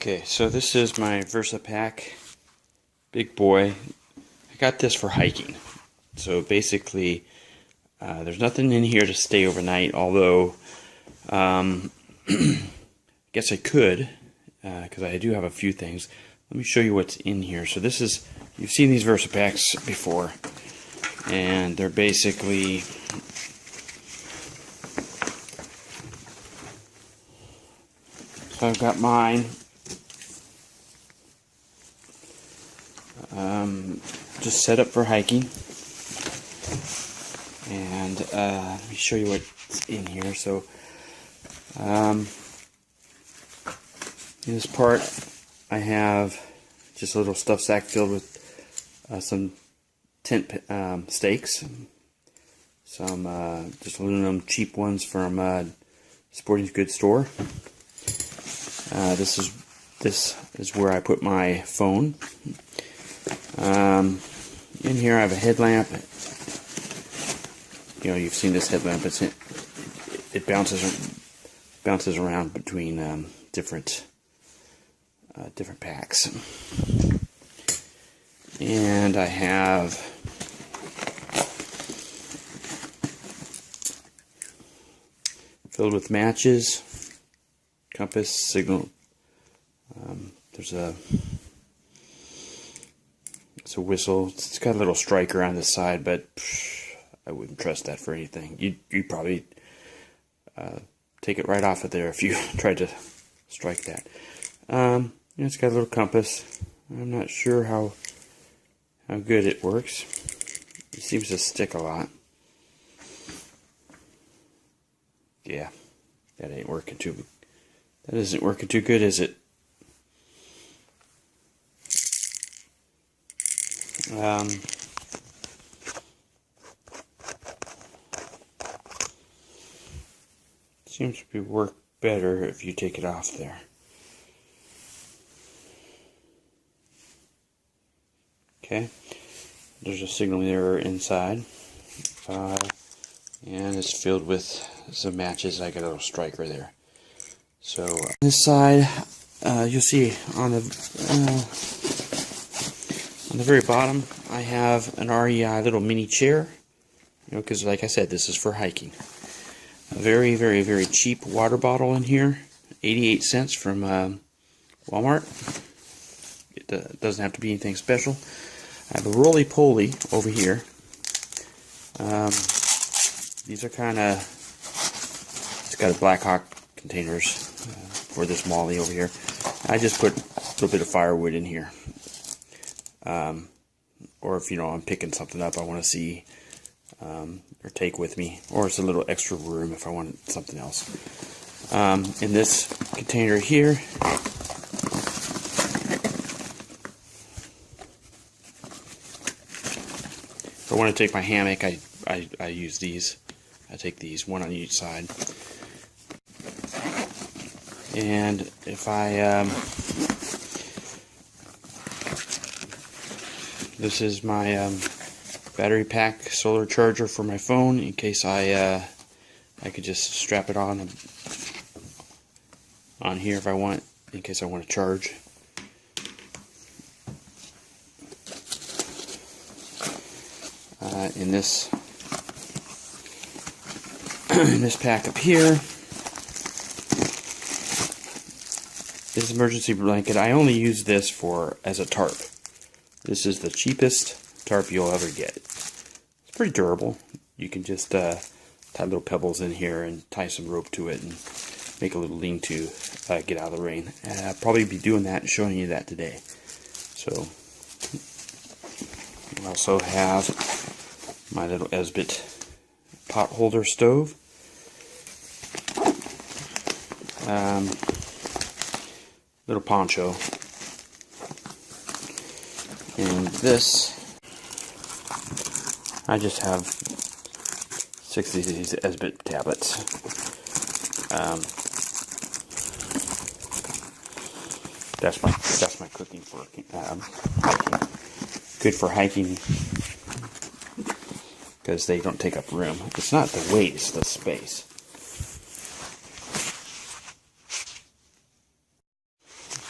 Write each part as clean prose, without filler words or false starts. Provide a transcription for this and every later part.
Okay, so this is my Versapack big boy. I got this for hiking. So basically, there's nothing in here to stay overnight, although I guess I could, because I do have a few things. Let me show you what's in here. So this is, you've seen these Versapacks before, and they're basically so I've got mine just set up for hiking, and let me show you what's in here. So in this part I have just a little stuff sack filled with some tent stakes, some just aluminum cheap ones from sporting goods store. This is where I put my phone. In here I have a headlamp. You know, you've seen this headlamp. It bounces around between different packs. And I have filled with matches, compass, signal. There's a whistle. It's got a little striker on the side, but I wouldn't trust that for anything. You'd probably take it right off of there if you tried to strike that. It's got a little compass. I'm not sure how good it works. It seems to stick a lot. Yeah, that ain't working too. That isn't working too good, is it? Seems to work better if you take it off there. Okay, there's a signal mirror inside, and it's filled with some matches. I got a little striker there. So on this side, you'll see on the very bottom, I have an REI little mini chair. You know, because like I said, this is for hiking. A very, very, very cheap water bottle in here, 88 cents from Walmart. It doesn't have to be anything special. I have a roly-poly over here. These are kind of, it's got a Black Hawk containers for this molly over here. I just put a little bit of firewood in here. Or if, you know, I'm picking something up I want to see or take with me, or it's a little extra room if I want something else. In this container here, if I want to take my hammock, I use these. I take these, one on each side. And if I this is my battery pack solar charger for my phone, in case I could just strap it on here if I want, in case I want to charge. In this in this pack up here is emergency blanket. I only use this as a tarp. This is the cheapest tarp you'll ever get. It's pretty durable. You can just tie little pebbles in here and tie some rope to it and make a little lean-to get out of the rain. I'll probably be doing that and showing you that today. So I also have my little Esbit pot holder stove. Little poncho. And this, I just have 6 of these Esbit tablets. That's my cooking for hiking. Good for hiking because they don't take up room. It's not the weight, it's the space.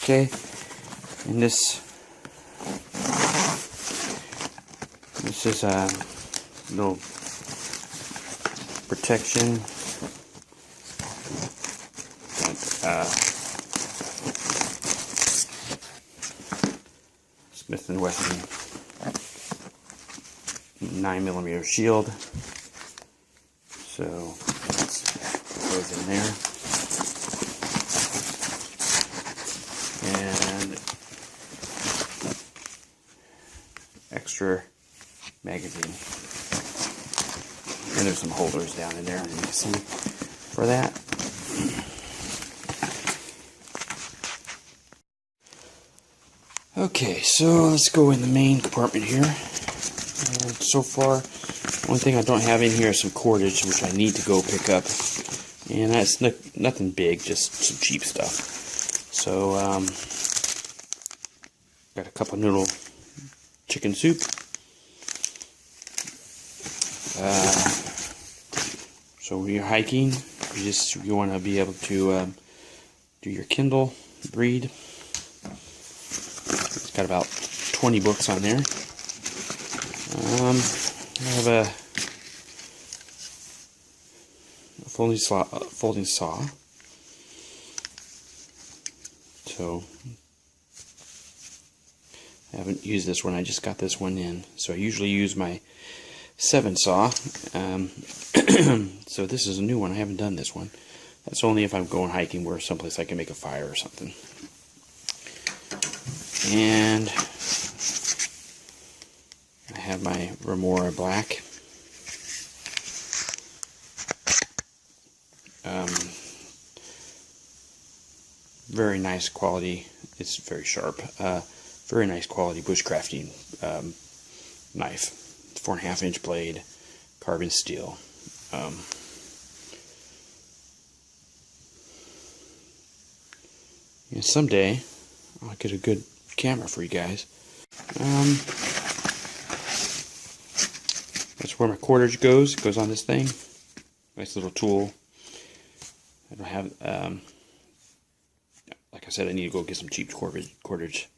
Okay, and this is a little protection. Smith & Wesson 9mm shield. So that goes in there. And extra magazine. And there's some holders down in there, you can see, for that. Okay, so let's go in the main compartment here. And so far, one thing I don't have in here is some cordage, which I need to go pick up. And that's nothing big, just some cheap stuff. So, got a cup of noodle chicken soup. So when you're hiking, you want to be able to do your Kindle, read. It's got about 20 books on there. I have a folding saw. So I haven't used this one. I just got this one in. So I usually use my 7 saw. So this is a new one. I haven't done this one. That's only if I'm going hiking where someplace I can make a fire or something. And I have my Remora Black. Very nice quality. It's very sharp. Very nice quality bushcrafting knife. 4.5-inch blade, carbon steel. And someday I'll get a good camera for you guys. That's where my cordage goes. It goes on this thing. Nice little tool. I don't have, like I said, I need to go get some cheap cordage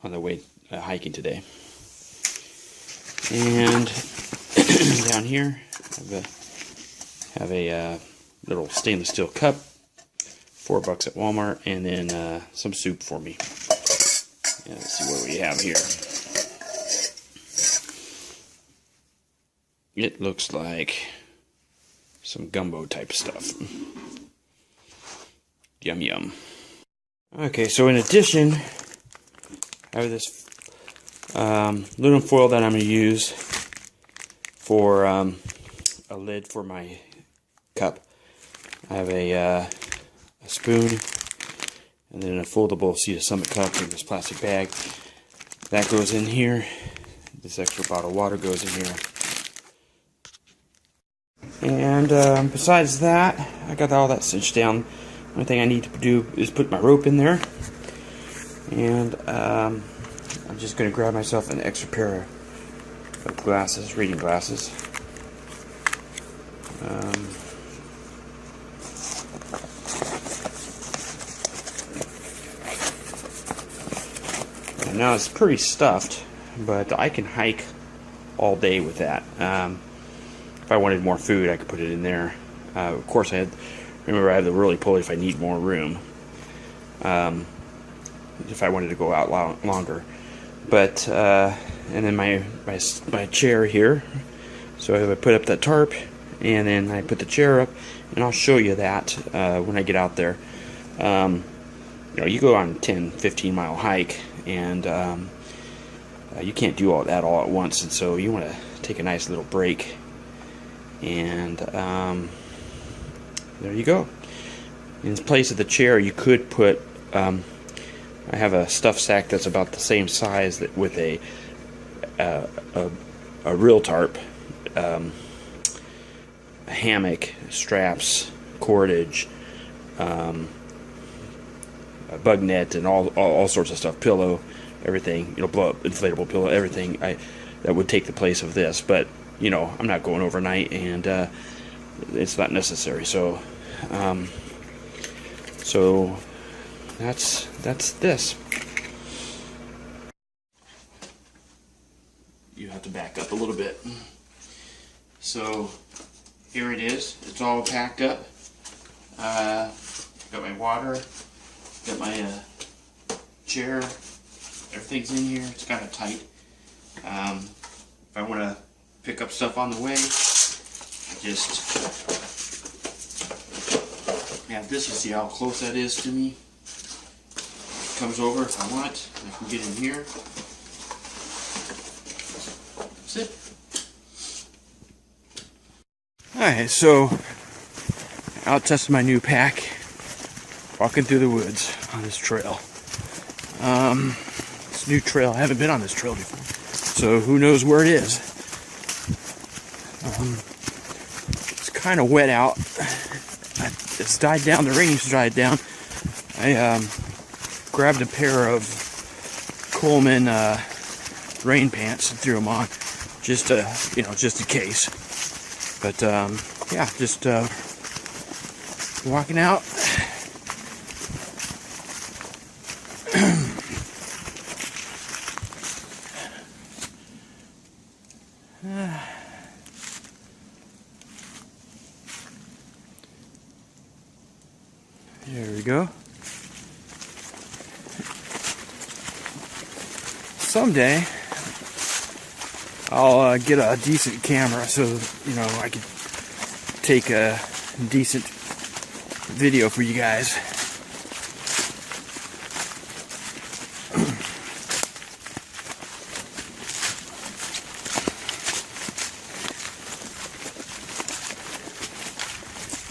on the way hiking today. And down here, I have a little stainless steel cup, $4 at Walmart, and then some soup for me. Yeah, let's see what we have here. It looks like some gumbo type stuff. Yum yum. Okay, so in addition, I have this aluminum foil that I'm going to use for a lid for my cup. I have a spoon and then a foldable Cedar Summit cup in this plastic bag. That goes in here. This extra bottle of water goes in here. And besides that, I got all that cinched down. One thing I need to do is put my rope in there. And I'm just going to grab myself an extra pair of glasses, reading glasses. And now it's pretty stuffed, but I can hike all day with that. If I wanted more food, I could put it in there. Of course, I have the roly poly if I need more room. If I wanted to go out longer. But and then my chair here. So I put up that tarp, and then I put the chair up, and I'll show you that when I get out there. You know, you go on a 10-15 mile hike, and you can't do all that all at once, and so you want to take a nice little break. And there you go. In place of the chair, you could put I have a stuff sack that's about the same size with a real tarp, a hammock, straps, cordage, a bug net, and all sorts of stuff, pillow, everything, you know, blow up inflatable pillow, everything that would take the place of this. But you know, I'm not going overnight, and it's not necessary. So that's this. You have to back up a little bit. So here it is. It's all packed up. Got my water. Got my chair. Everything's in here. It's kind of tight. If I want to pick up stuff on the way, I just have this. You see how close that is to me? It comes over if I want. I can get in here. That's it. Alright, so out testing my new pack, walking through the woods on this trail. This new trail, I haven't been on this trail before, so who knows where it is. It's kind of wet out. It's died down, the rain's died down. I grabbed a pair of Coleman rain pants and threw them on, just in case. But yeah, just walking out. There we go. Someday I'll get a decent camera so I can take a decent video for you guys.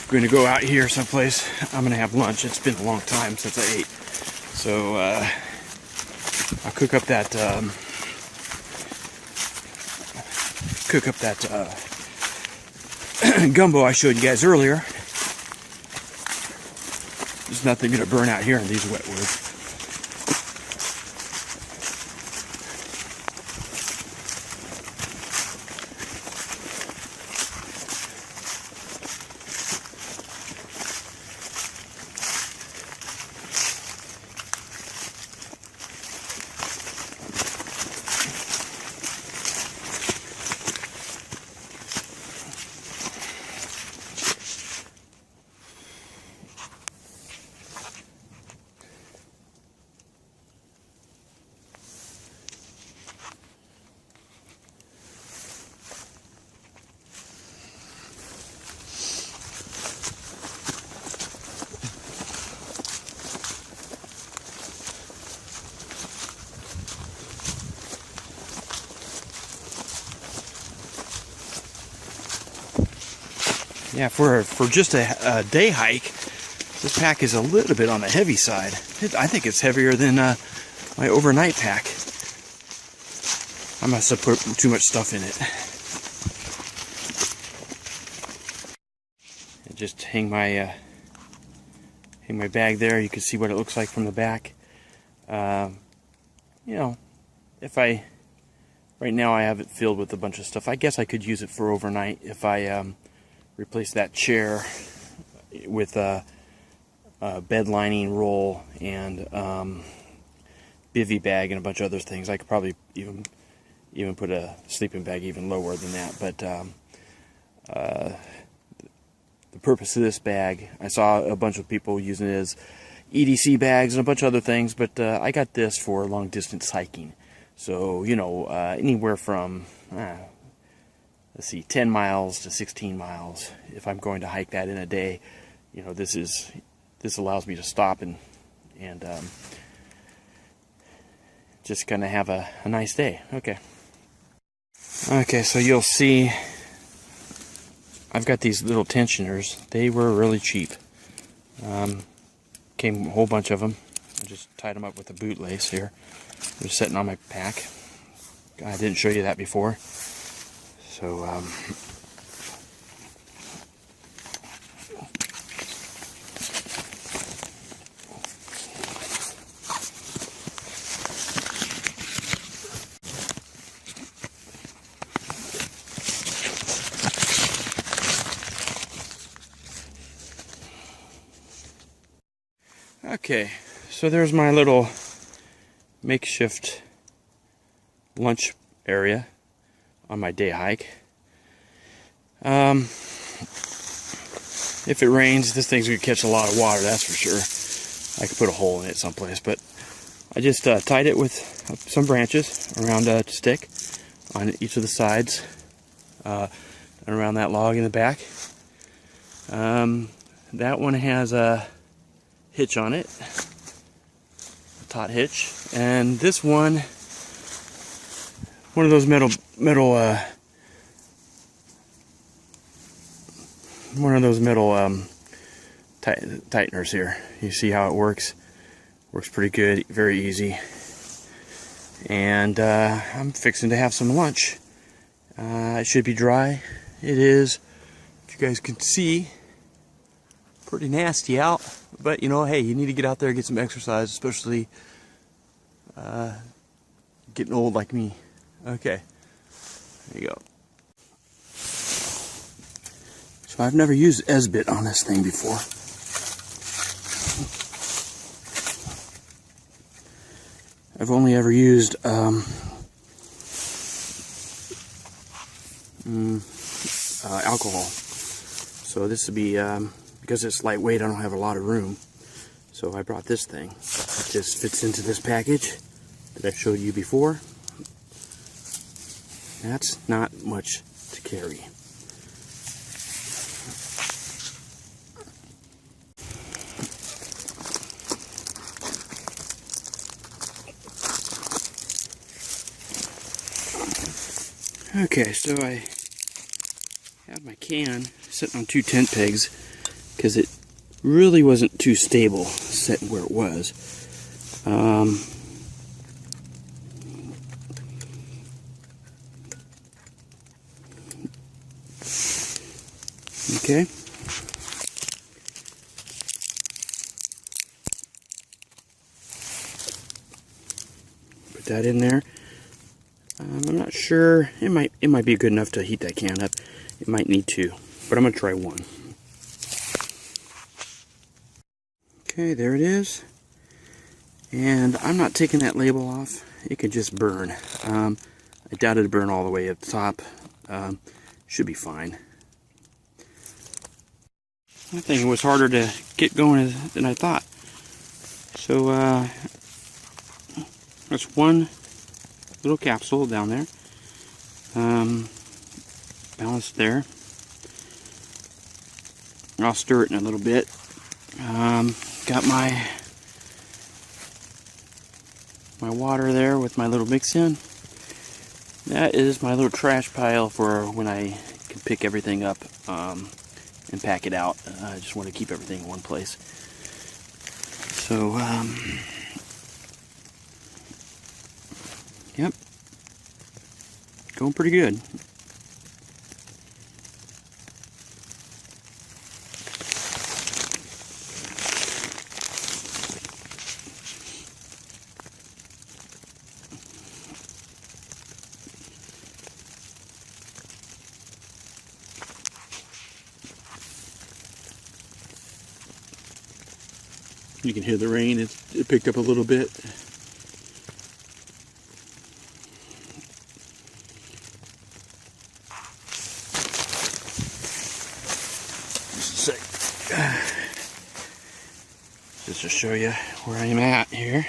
I'm going to go out here someplace. I'm going to have lunch. It's been a long time since I ate, so I'll cook up that gumbo I showed you guys earlier. There's nothing going to burn out here in these wet woods. Yeah, for just a day hike, this pack is a little bit on the heavy side. I think it's heavier than my overnight pack. I must have put too much stuff in it. And just hang my bag there. You can see what it looks like from the back. Right now I have it filled with a bunch of stuff. I guess I could use it for overnight if I replace that chair with a bed lining roll and bivy bag and a bunch of other things. I could probably even put a sleeping bag even lower than that. But the purpose of this bag, I saw a bunch of people using it as EDC bags and a bunch of other things, but I got this for long distance hiking. So anywhere from 10 miles to 16 miles. If I'm going to hike that in a day, this allows me to stop and just kind of have a nice day. Okay, so you'll see I've got these little tensioners. They were really cheap. Came a whole bunch of them. I just tied them up with a bootlace here. They're sitting on my pack. I didn't show you that before. So, okay, So there's my little makeshift lunch area on my day hike. If it rains, this thing's going to catch a lot of water, that's for sure. I could put a hole in it someplace, but I just tied it with some branches around a stick on each of the sides and around that log in the back. That one has a hitch on it, a taut hitch, and this one of those metal tighteners here. You see how it works? Works pretty good, very easy. And I'm fixing to have some lunch. It should be dry. It is, if you guys can see, pretty nasty out. But you know, hey, you need to get out there and get some exercise, especially getting old like me. Okay, there you go. So I've never used S-bit on this thing before. I've only ever used alcohol. So this would be, because it's lightweight, I don't have a lot of room. So I brought this thing. It just fits into this package that I showed you before. That's not much to carry. Okay, so I have my can sitting on 2 tent pegs because it really wasn't too stable sitting where it was. Okay. Put that in there. I'm not sure. It might be good enough to heat that can up. It might need 2, but I'm gonna try 1. Okay, there it is. And I'm not taking that label off. It could just burn. I doubt it'll burn all the way up the top. Should be fine. I think it was harder to get going than I thought. So that's one little capsule down there. Balanced there. I'll stir it in a little bit. Got my water there with my little mix-in. That is my little trash pile for when I can pick everything up and pack it out. I just want to keep everything in one place. So, yep, going pretty good. You can hear the rain. It picked up a little bit. Just a sec. Just to show you where I'm at here.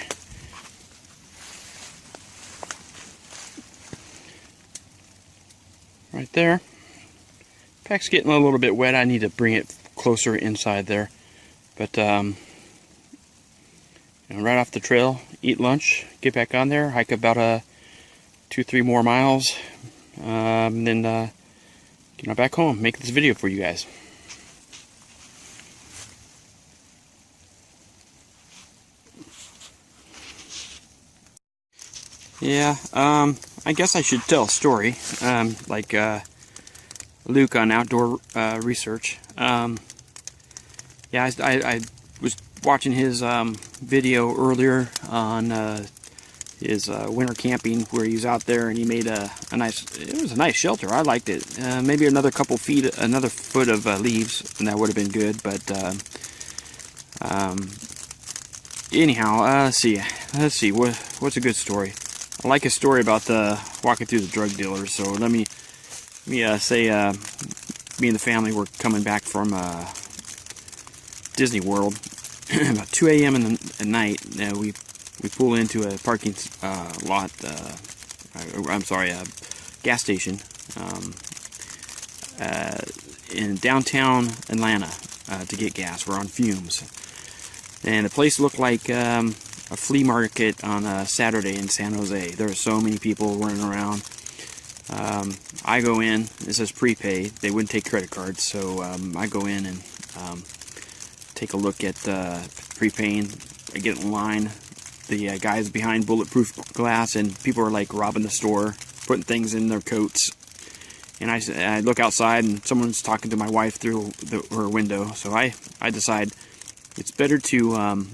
Right there. Pack's getting a little bit wet. I need to bring it closer inside there. But right off the trail, eat lunch, get back on there, hike about 2-3 more miles, then get back home, make this video for you guys. Yeah, I guess I should tell a story, like Luke on outdoor research. Yeah, I was watching his video earlier on his winter camping, where he was out there and he made a nice, it was a nice shelter. I liked it. Maybe another foot of leaves and that would have been good, but anyhow, let's see, what's a good story? I like a story about walking through the drug dealers. So let me say, me and the family were coming back from Disney World about 2 a.m. at night. We pull into a parking lot. I'm sorry, a gas station in downtown Atlanta to get gas. We're on fumes, and the place looked like a flea market on a Saturday in San Jose. There were so many people running around. I go in. It says prepay. They wouldn't take credit cards, so I go in and take a look at prepaying. I get in line. The guys behind bulletproof glass, and people are like robbing the store, putting things in their coats. And I look outside, and someone's talking to my wife through her window. So I decide it's better to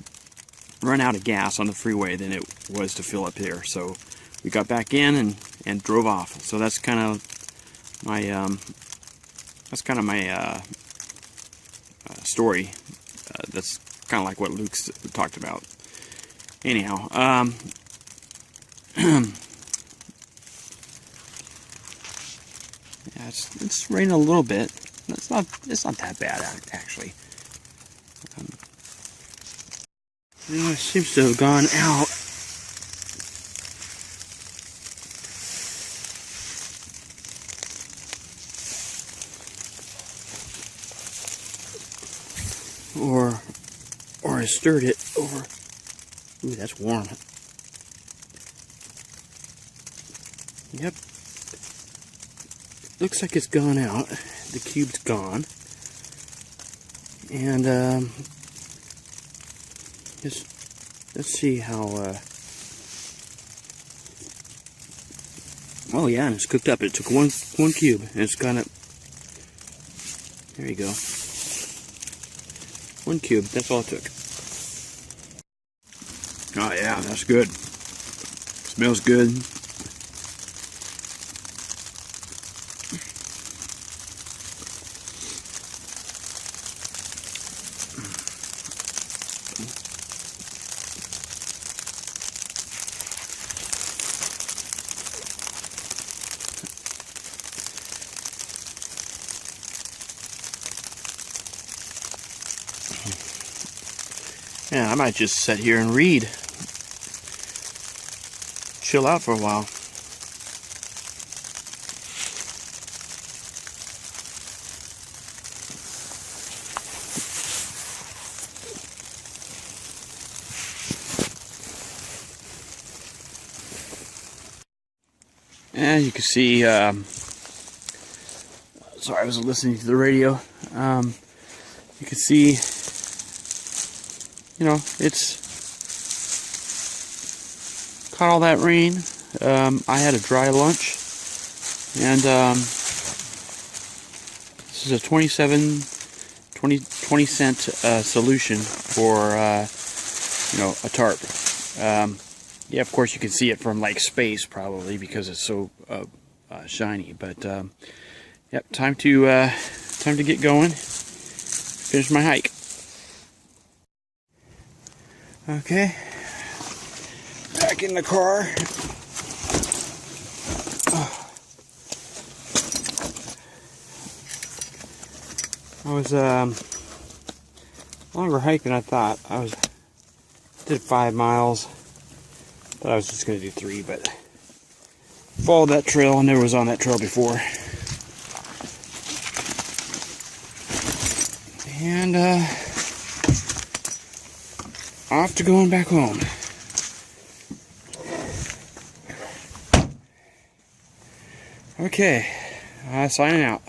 run out of gas on the freeway than it was to fill up here. So we got back in and drove off. So that's kind of my story. That's kind of like what Luke's talked about. Anyhow, yeah, it's raining a little bit. It's not that bad actually. It seems to have gone out. Or I stirred it over. Ooh, that's warm. Yep. Looks like it's gone out. The cube's gone. And let's see how oh yeah, and it's cooked up. It took one cube and it's gone up. There you go. 1 cube, that's all it took. Oh yeah, that's good. Smells good. Yeah, I might just sit here and read. Chill out for a while. And you can see, sorry, I was listening to the radio. You can see, you know, it's caught all that rain. I had a dry lunch, and this is a 20 cent solution for you know, a tarp. Yeah, of course you can see it from like space probably because it's so shiny. But yep, time to get going. Finish my hike. Okay, back in the car. I was longer hike than I thought. Did 5 miles. Thought I was just gonna do 3, but followed that trail. I never was on that trail before. And off to going back home. Okay, signing out.